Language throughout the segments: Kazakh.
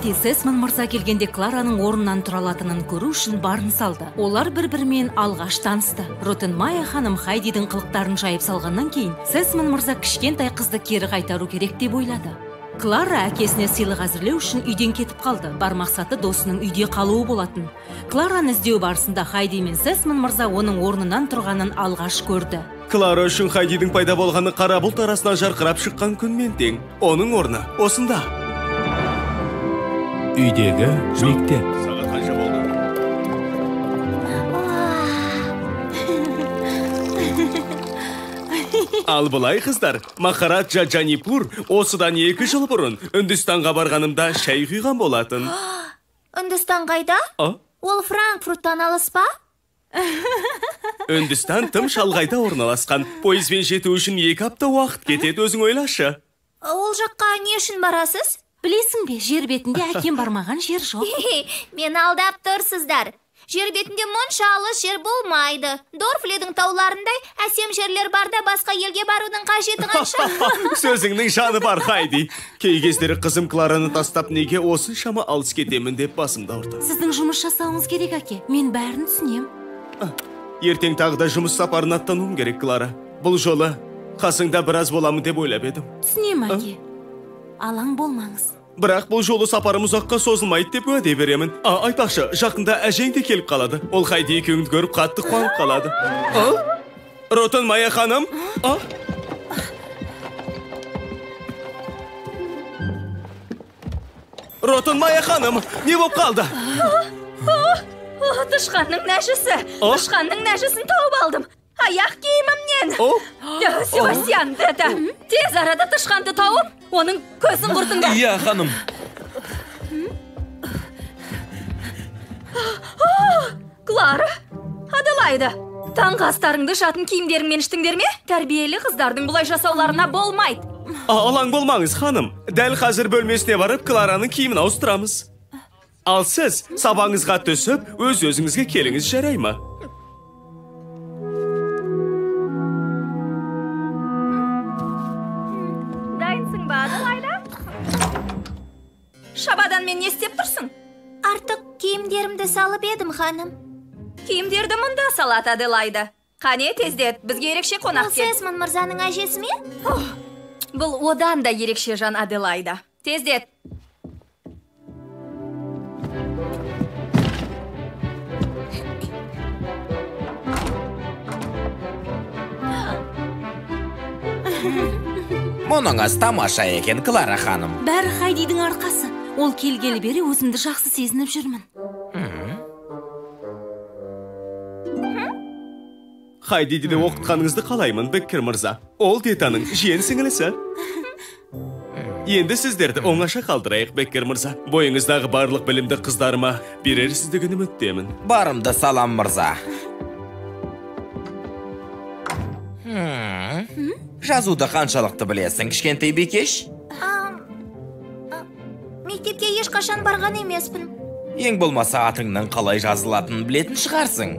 Хайди Сесман мырза келгенде Клараның орнынан тұра алатынын көру үшін барын салды. Олар бір-бірімен алғаш танысты. Ротенмайер ханым Хайдидің қылықтарын жайып салғаннан кейін, Сесман мырза кішкентай қызды кері қайтару керек деп ойлады. Клара әкесіне сыйлық әзірлеу үшін үйден кетіп қалды. Бар мақсаты досының үйде қалуы болатын. Клараны іздеу барысында Хайди мен Сесман мырза оның орнынан тұрғанын алғаш көрді. Клара үшін Хайдидің пайда болғаны қара бұлт арасынан жарқырап шыққан күнмен тең. Оның орны осында. Үйдегі мектеп. Сағат қанша болды? Ал былай қыздар, Махараджа Джанипур осыдан 2 жыл бұрын Үндістанға барғанымда шай құйған болатын. Үндістан қайда? Ол Франкфурттан алыс па? Үндістан тым шалғайда орналасқан. Пойызбен жету үшін 2 апта уақыт кетеді, өзің ойлашы. Ол жаққа не үшін барасыз? Білесің бе, жер бетінде әкем бармаған жер жоқ. Мен алдап тұрсыздар. Жер бетінде мұнша алыс жер болмайды. Дорфледің тауларындай әсем жерлер барда басқа елге барудың қажеті қанша? Сөзіңнің жаны бар, Хайди. Кей кездері қызым Клараны тастап неге осыншама алыс кетемін деп басымда ұрды. Сіздің жұмыс жасауыңыз керек, әке. Мен бәрін түсінем. Ертең тағы да жұмыс сапарын аттануым керек, Клара. Бұл жолы қасыңда біраз боламын деп ойлап едім. Түсінем, әке. Алаң болмаңыз. Бірақ бұл жолы сапарым ұзаққа созылмайды деп уәде беремін. Айтпақшы, жақында әжең де келіп қалады. Ол Хайди екеуіңді көріп қатты қуанып қалады. Ротенмайер ханым? Ротенмайер ханым, не болып қалды? Тышқанның нәжісі. Тышқанның нәжісін тауып алдым. Аяқ киімімнен. Себастьян, деді. Тез арада тышқанды тауып, оның көзін құртыңдар. Иә, ханым. Клара, Аделайда, таңғы астарыңды жатын киімдеріңмен іштіңдер ме? Тәрбиелі қыздардың бұлай жасауларына болмайды. Алаң болмаңыз, ханым. Дәл қазір бөлмесіне барып, Клараның киімін ауыстырамыз. Ал сіз сабаңызға түсіп, өз-өзіңізге келіңіз, жарай ма? Дайынсың ба, Аделайда? Шабадан мен не істеп тұрсың? Артық киімдерімді салып едім, ханым. Киімдерді мұнда салат, Аделайда. Қане тездет, бізге ерекше қонақ кел. Сесман мырзаның әжесі ме? Бұл одан да ерекше жан, Аделайда. Тездет. Мұныңыз тамаша екен, Клара ханым. Бәрі Хайдидің арқасы. Ол келгелі бері өзімді жақсы сезініп жүрмін. Хайдиді оқытқаныңызды қалаймын, Беккер мырза. Ол Детаның жиен сіңілісі. Енді сіздерді оңаша қалдырайық, Беккер мырза. Бойыңыздағы барлық білімді қыздарыма берерсіздігін үміттемін. Барымды салам, мырза. Жазуды қаншалықты білесің, кішкентай бекеш? Мектепке ешқашан барған емеспін. Ең болмаса атыңның қалай жазылатынын білетін шығарсың.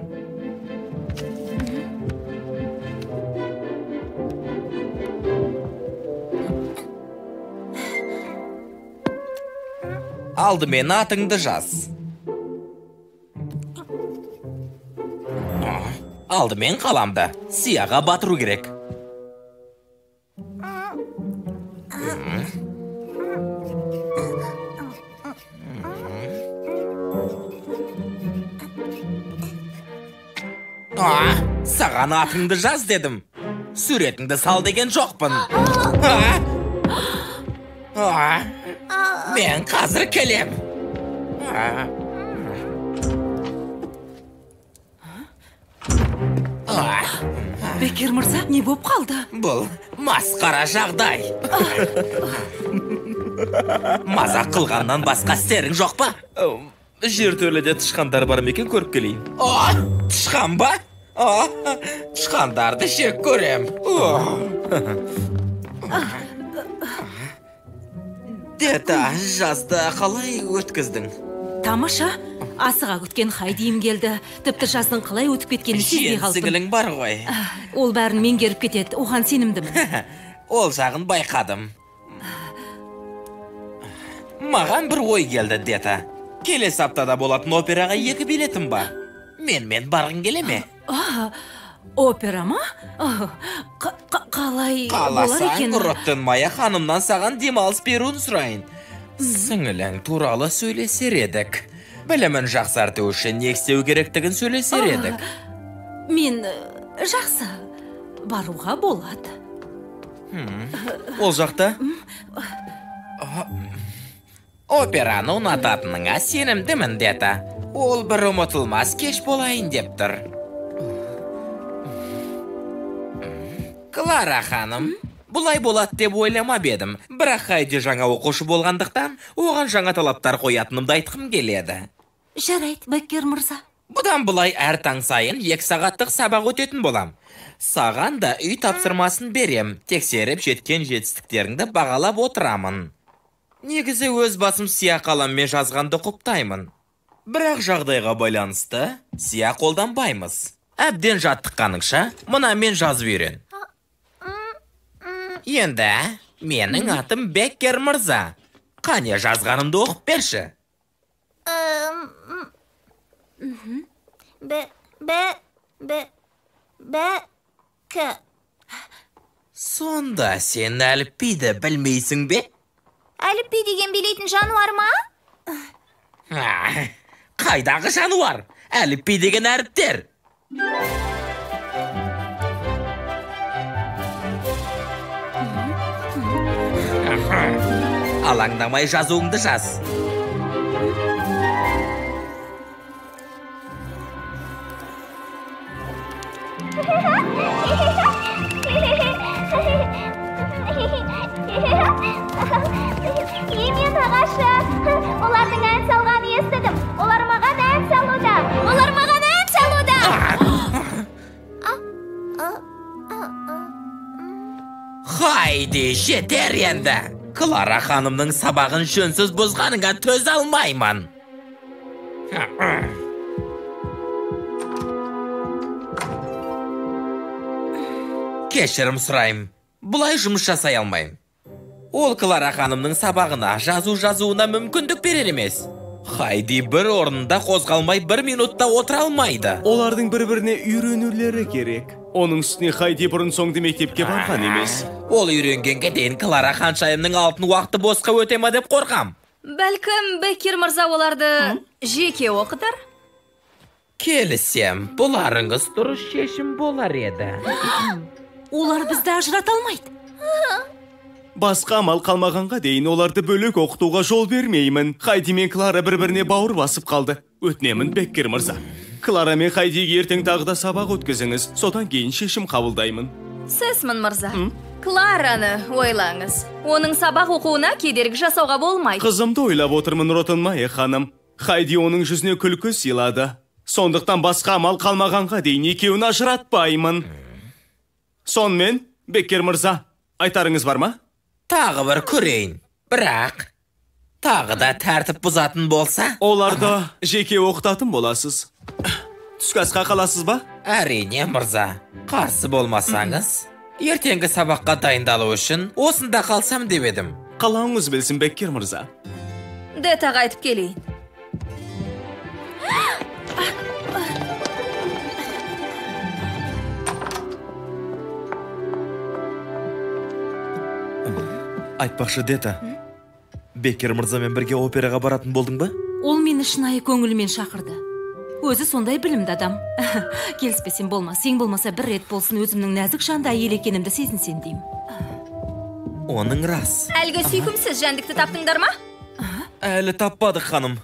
Алдымен атыңды жаз. Алдымен қаламды сияға батыру керек. Саған атыңды жаз дедім. Суретіңді сал деген жоқпын. Мен қазір келем. Беккер мырза, не болып қалды? Бұл масқара жағдай. Мазақ қылғаннан басқа істерің жоқ па? Жертөледе тышқандар бар ма екен, көріп келейін. Тышқан ба? Тышқандарды жек көрем. Дета, жазды қалай өткіздің? Тамаша, асыға күткен Хайдиім келді. Тіпті жаздың қалай өтіп кеткенін сезбей қалдым. Сіңілің бар ғой. Ол бәрін меңгеріп кетеді, оған сенімдімін. Ол жағын байқадым. Маған бір ой келді, Дета. Келесі аптада болатын операға 2 билетім бар. Мен барғың келе ме? Опера ма? Қалай болар екен? Қаласаң, Ротенмайя ханымнан саған демалыс беруін сұрайын. Сіңілің туралы сөйлесер едік. Білімін жақсарту үшін не істеу керектігін сөйлесер едік. Мен жақсы баруға болады. Ол жақта? Операны ұнататыныңа сенімдімін, Дета. Ол бір ұмытылмас кеш болайын деп тұр. Клара ханым, бұлай болады деп ойламап едім. Бірақ Хайди жаңа оқушы болғандықтан, оған жаңа талаптар қоятынымды айтқым келеді. Жарайды, Беккер мырза. Бұдан бұлай әр таң сайын 2 сағаттық сабақ өтетін болам. Саған да үй тапсырмасын берем. Тексеріп жеткен жетістіктеріңді бағалап отырамын. Негізі өз басым сия қаламмен жазғанды құптаймын. Бірақ жағдайға байланысты сия қолданбаймыз. Әбден жаттыққаныңша, мұна мен жазып үйрен. Енді, менің атым Беккер мырза. Қане жазғанымды оқып берші. Сонда сен әліпбиді білмейсің бе? Әліпби деген билейтін жануар ма? Қайдағы жануар? Әліпби деген әріптер. Алаңдамай жазуыңды жаз. Емен ағашы, олардың ән салғанын естідім. Олар маған ән салуда. Хайди, жетер енді. Клара ханымның сабағын жөнсіз бұзғаныңа төз алмаймын. Кешірім сұрайым. Бұлай жұмыс жасай алмайым. Ол Клара ханымның сабағына жазуына мүмкіндік берер емес. Хайди бір орнында қозғалмай 1 минутта отыра алмайды. Олардың бір-біріне үйренулері керек. Оның үстіне Хайди бұрын соңды мектепке барған емес. Ол үйренгенге дейін Клара ханшайымның алтын уақыты босқа өте ме деп қорқам. Бәлкім Беккер мырза оларды жеке оқытар? Келісем, бұларыңыз дұрыс шешім болар еді. Олар бізді ажырата алмайды. Басқа амал қалмағанға дейін оларды бөлек оқытуға жол бермеймін. Хайди мен Клара бір-біріне бауыр басып қалды. Өтінемін, Беккер мырза. Клара мен Хайдиге ертең тағы да сабақ өткізіңіз. Содан кейін шешім қабылдаймын. Сізмін мырза. Клараны ойлаңыз. Оның сабақ оқуына кедергі жасауға болмайды. Қызымды ойлап отырмын, Ротенмайя ханым. Хайди оның жүзіне күлкі сыйлады. Сондықтан басқа амал қалмағанға дейін екеуін ажыратпаймын. Сонымен, Беккер мырза, айтарыңыз бар ма? Тағы бір көрейін. Бірақ, тағы да тәртіп бұзатын болса? Оларды жеке оқытатын боласыз. Түскі асқа қаласыз ба? Әрине, мырза. Қарсы болмасаңыз, ертеңгі сабаққа дайындалу үшін осында қалсам деп едім. Қалауыңыз білсін, Беккер мырза. Детаға айтып келейін. Айтпақшы, Дета, Беккер мырзамен бірге операға баратын болдың ба? Ол мені шынайы көңілімен шақырды. Өзі сондай білімді адам. Келіспесем болмас, ең болмаса бір рет болсын өзімнің нәзік жанды әйел екенімді сезінсем деймін. Оның рас. Әлгі сүйкімсіз жәндікті таптыңдар ма? Әлі таппадық, ханым.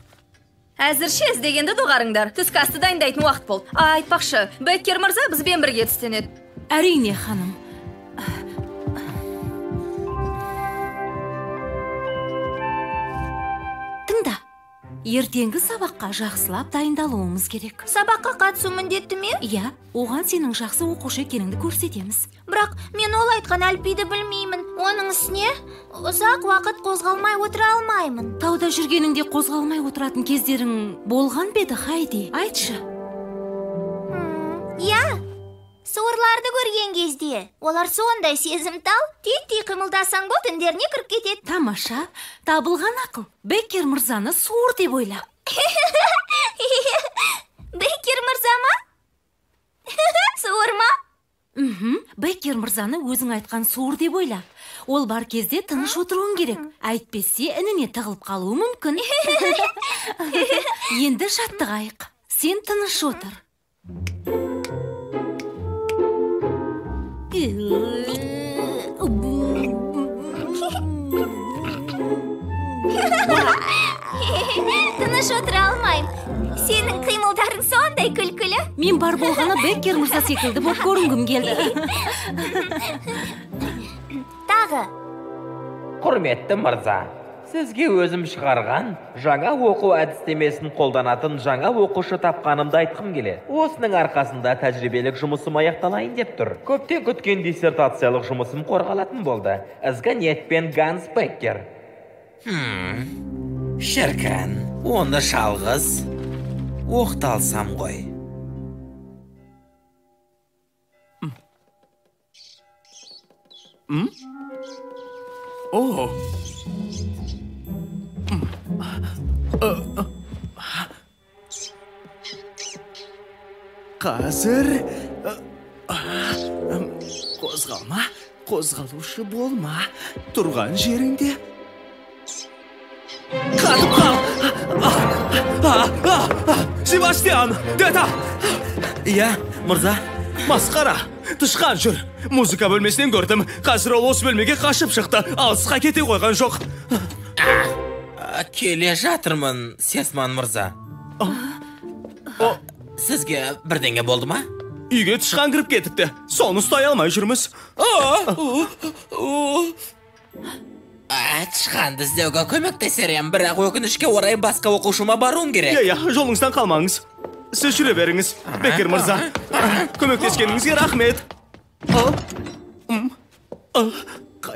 Әзірше іздегенді доғарыңдар. Түскі асты дайындайтын уақыт болды. Айтпақшы, Беккер мырза бізбен бірге түстенеді. Әрине, ханым. Тыңда, ертеңгі сабаққа жақсылап дайындалуымыз керек. Сабаққа қатысу міндетті ме? Иә, оған сенің жақсы оқушы екеніңді көрсетеміз. Бірақ мен ол айтқан әліпбиді білмеймін. Оның үстіне ұзақ уақыт қозғалмай отыра алмаймын. Тауда жүргеніңде қозғалмай отыратын кездерің болған беді, Хайди? Айтшы. Иә, суырларды көрген кезде. Олар сондай сезімтал, титтей қимылдасаң бол тіндеріне кіріп кетеді. Тамаша, табылған ақыл. Беккер мырзаны суыр деп ойла. Беккер мырза ма? Суыр ма? Беккер мырзаны өзің айтқан суыр деп ойла. Ол бар кезде тыныш отыруың керек. Әйтпесе ініне тығылып қалуы мүмкін. Енді жаттығайық. Сен тыныш отыр. Тыныш отыра алмайым. Сенің қимылдарың сондай күлкілі. Мен бар болғаны Беккер мырза секілді болып көрінгім келді. Тағы. Құрметті мырза, сізге өзім шығарған жаңа оқу әдістемесін қолданатын жаңа оқушы тапқанымды айтқым келеді. Осының арқасында тәжірибелік жұмысым аяқталайын деп тұр. Көптен күткен диссертациялық жұмысым қорғалатын болды. Ізгі ниетпен Ганс Беккер. Шіркін, оны жалғыз оқталсам ғой. О. Қазір қозғалма, қозғалушы болма. Тұрған жеріңде қатып қал. Себастьян, дета. Иә, мырза. Масқара, тышқан жүр. Музыка бөлмесінен көрдім. Қазір ол осы бөлмеге қашып шықты. Алысқа кете қойған жоқ. Келе жатырмын, Сесман мырза. Сізге бірдеңе болды ма? Үйге тышқан кіріп кетіпті. Соны ұстай алмай жүрміз. Тышқанды іздеуге көмектесерем, бірақ өкінішке орай басқа оқушыма баруым керек. Иә, жолыңыздан қалмаңыз. Сіз жүре беріңіз, Беккер мырза. Көмектескеніңізге рахмет.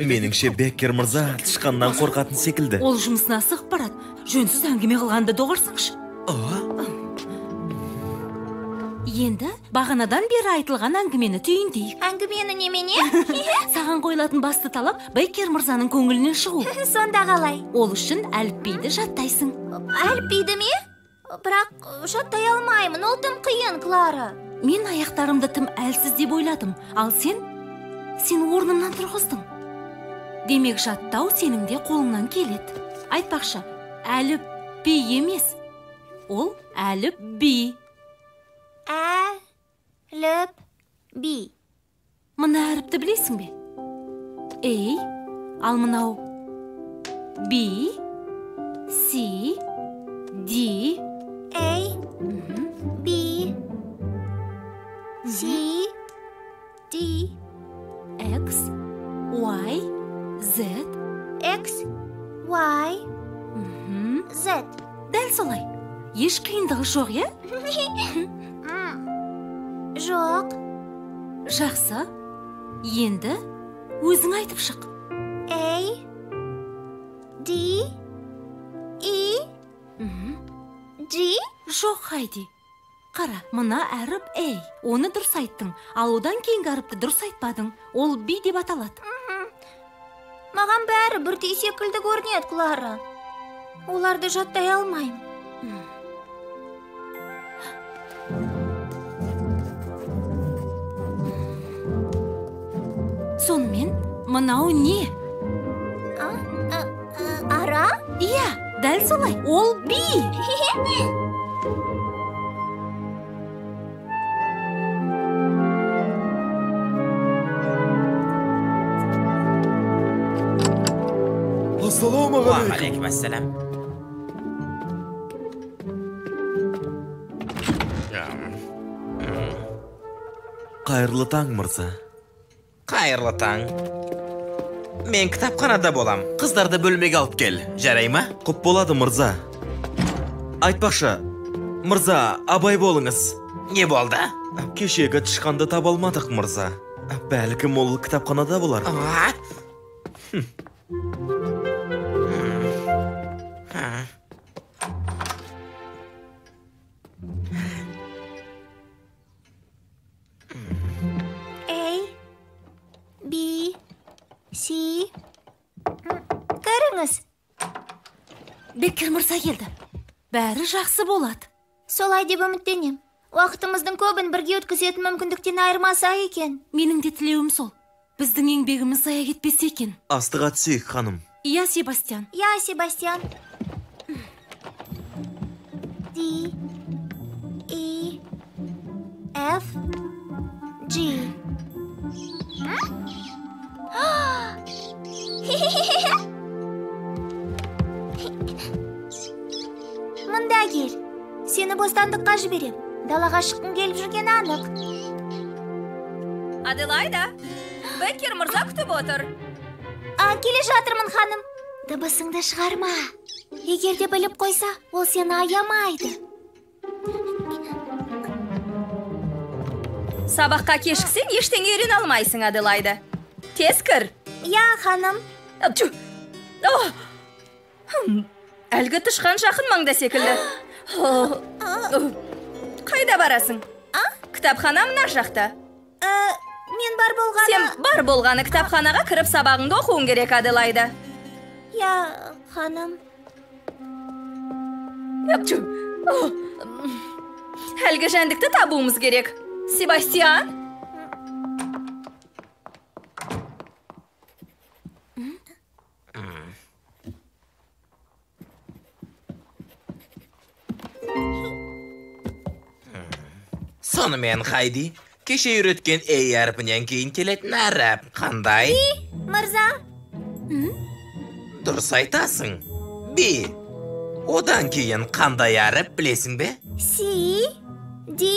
Меніңше Беккер мырза тышқаннан қорқатын секілді. Ол жұмысына асығып барады. Жөнсіз әңгіме қылғанды доғарсаңшы. Енді бағанадан бері айтылған әңгімені түйіндейік. Әңгімені немене? Саған қойылатын басты талап Беккер мырзаның көңілінен шығу. Сонда қалай? Ол үшін әліпбиді жаттайсың. Әліпбиді ме? Бірақ жаттай алмаймын, ол тым қиын, Клара. Мен аяқтарымды тым әлсіз деп ойладым, ал сен орнымнан тұрғыздың. Демек жаттау сенің де қолыңнан келеді. Айтпақшы, әліпби емес, ол әліпби. Әліпби. Мына әріпті білесің бе? Эй, ал мынау би, си, ди. A, B, C, D, X, Y, Z. X, Y, Z. Дәл солай. Еш қиындығы жоқ, е? Жоқ. Жақсы. Енді өзің айтып шық. A, D, E, D. Жоқ, Хайди. Қара, мына әріп A. Оны дұрыс айттың, ал одан кейінгі әріпті дұрыс айтпадың. Ол B деп аталады. Маған бәрі бірдей секілді көрінеді, Клара. Оларды жаттай алмаймын. Сонымен, мынау не? Ара? Иә, дәл солай. Ол B. Алейкум ассалам. Қайырлы таң, мырза. Қайырлы таң. Мен кітапханада болам. Қыздарды бөлмеге алып кел. Жарай ма? Құп болады, мырза. Айтпақшы, мырза, абай болыңыз. Не болды? Кешегі тышқанды таба алмадық, мырза. Бәлкім ол кітапханада болар. A, Си. Көріңіз. Беккер мырза келді. Бәрі жақсы болады. Солай деп үміттенем. Уақытымыздың көбін бірге өткізетін мүмкіндіктен айырмаса екен. Менің де тілеуім сол. Біздің еңбегіміз зая кетпесе екен. Астыға түсейік, ханым. Иә, Себастьян. Я, Себастьян. D, E, F, G. Мұнда кел. Сені бостандыққа жіберем. Далаға шыққың келіп жүрген анық. Аделайда, Беккер мырза күтіп отыр. Келе жатырмын, ханым. Дыбысыңды шығарма. Егер де біліп қойса, ол сені аямайды. Сабаққа кешіксең, ештеңе үйрене алмайсың, Аделайда. Тез кір. Я, ханым. Әлгі тышқан жақын маңда секілді. Қайда барасың? Кітапхана мына жақта. Мен бар болғаны... Сен бар болғаны кітапханаға кіріп сабағыңды оқуың керек, Аделайда. Я, ханым. Әлгі жәндікті табуымыз керек. Себастьян? Сонымен, Хайди, кеше үйреткен ей әрпінен кейін келетін әріп. Қандай? Мырза. Дұрыс айтасың. Би. Одан кейін қандай әріп білесің бе? C, D,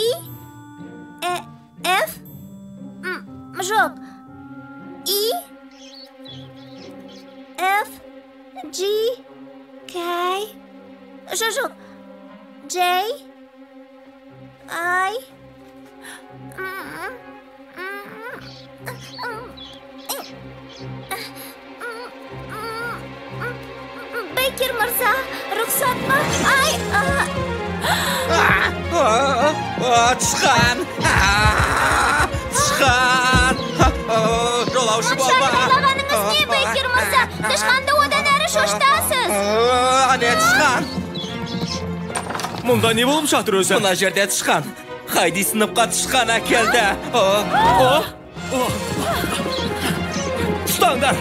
F, жоқ, E, F, G, K, жоқ, J, I, Беккер мырза, рұқсат ма? Тышқан! Тышқан! Жолаушы болма! Шағырлағаныңыз не, Беккер мырза? Тышқанды одан әрі шоштасыз. Ане тышқан! Мұнда не болып жатыр өзі? Мұна жерде тышқан. Хайди сыныпқа тышқан әкелді. Тұстаңдар!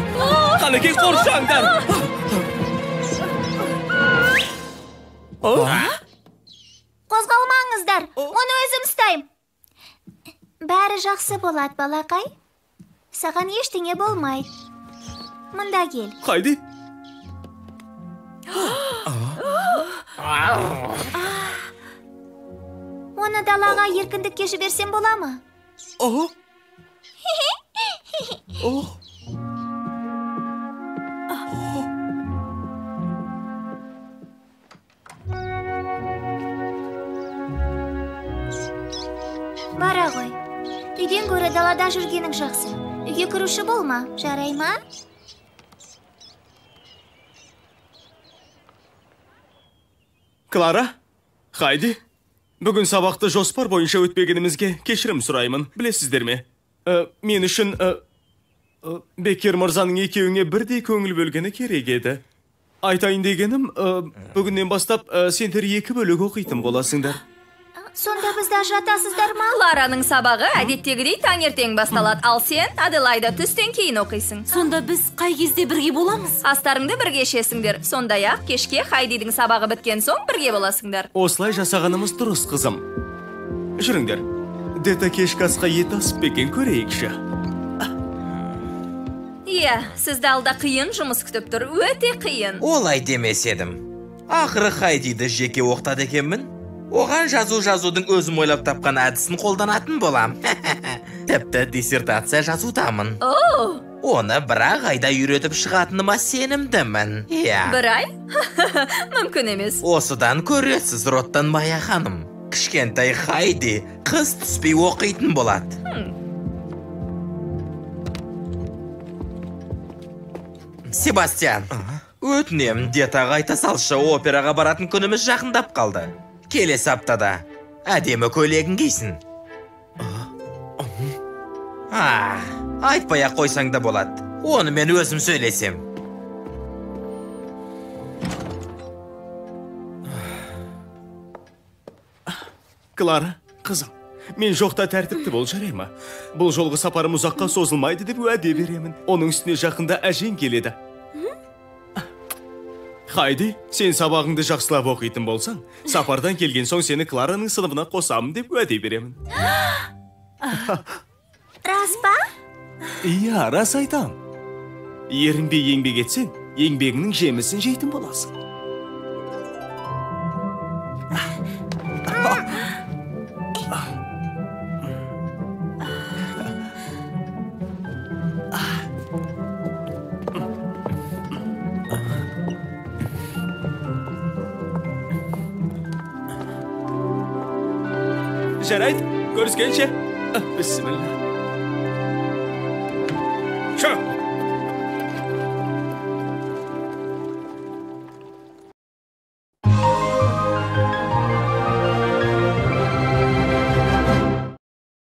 Қанекей қоршаңдар! Қозғалмаңыздар, оны өзім ұстайым. Бәрі жақсы болады, балақай. Саған ештеңе болмайды. Мұнда кел. Хайди? Оны далаға еркіндікке жіберсем бола ма? Бара ғой. Үйден көрі далада жүргенің жақсы. Үйге кіруші болма, жарай ма? Клара? Хайди? Бүгін сабақты жоспар бойынша өтпегенімізге кешірім сұраймын. Білесіздер ме? Мен үшін Беккер мырзаның екеуіңе бірдей көңіл бөлгені керек еді. Айтайын дегенім, бүгіннен бастап сендер екі бөлік оқитын боласыңдар. Сонда бізді ажыратасыздар ма? Клараның сабағы әдеттегідей таңертең басталады, ал сен Аделайда түстен кейін оқисың. Сонда біз қай кезде бірге боламыз? Астарыңды бірге ішесіңдер. Сондай-ақ кешке Хайдидің сабағы біткен соң бірге боласыңдар. Осылай жасағанымыз дұрыс, қызым. Жүріңдер. Дета кешкі асқа ет асып бекен көрейікші. Иә, сізді алда қиын жұмыс күтіп тұр, өте қиын. Олай демес едім. Ақыры Хайдиді жеке оқытады екенмін. Оған жазудың өзім ойлап тапқан әдісін қолданатын болам. Тіпті диссертация жазудамын. Оны бір айда үйретіп шығатыныма сенімдімін. Бір ай? Мүмкін емес. Осыдан көресіз, Роттан Майя ханым. Кішкентай Хайди қыз түспей оқитын болады. Себастьян, өтінем, Детаға айта салшы, операға баратын күніміз жақындап қалды. Келесі аптада әдемі көйлегін кисін. Айтпай-ақ қойсаң да болады. Оны мен өзім сөйлесем. Клара, қызым, мен жоқта тәртіпті бол жарай ма? Бұл жолғы сапарым ұзаққа созылмайды деп уәде беремін. Оның үстіне жақында әжең келеді. Хайди, сен сабағыңды жақсылап оқитын болсаң, сапардан келген соң сені Клараның сыныбына қосамын деп уәде беремін. Рас па? Иә, рас айтам. Ерінбей еңбек етсең, еңбегіңнің жемісін жейтін боласың. Жарайды, көріскенше. Бісміллә. Шо!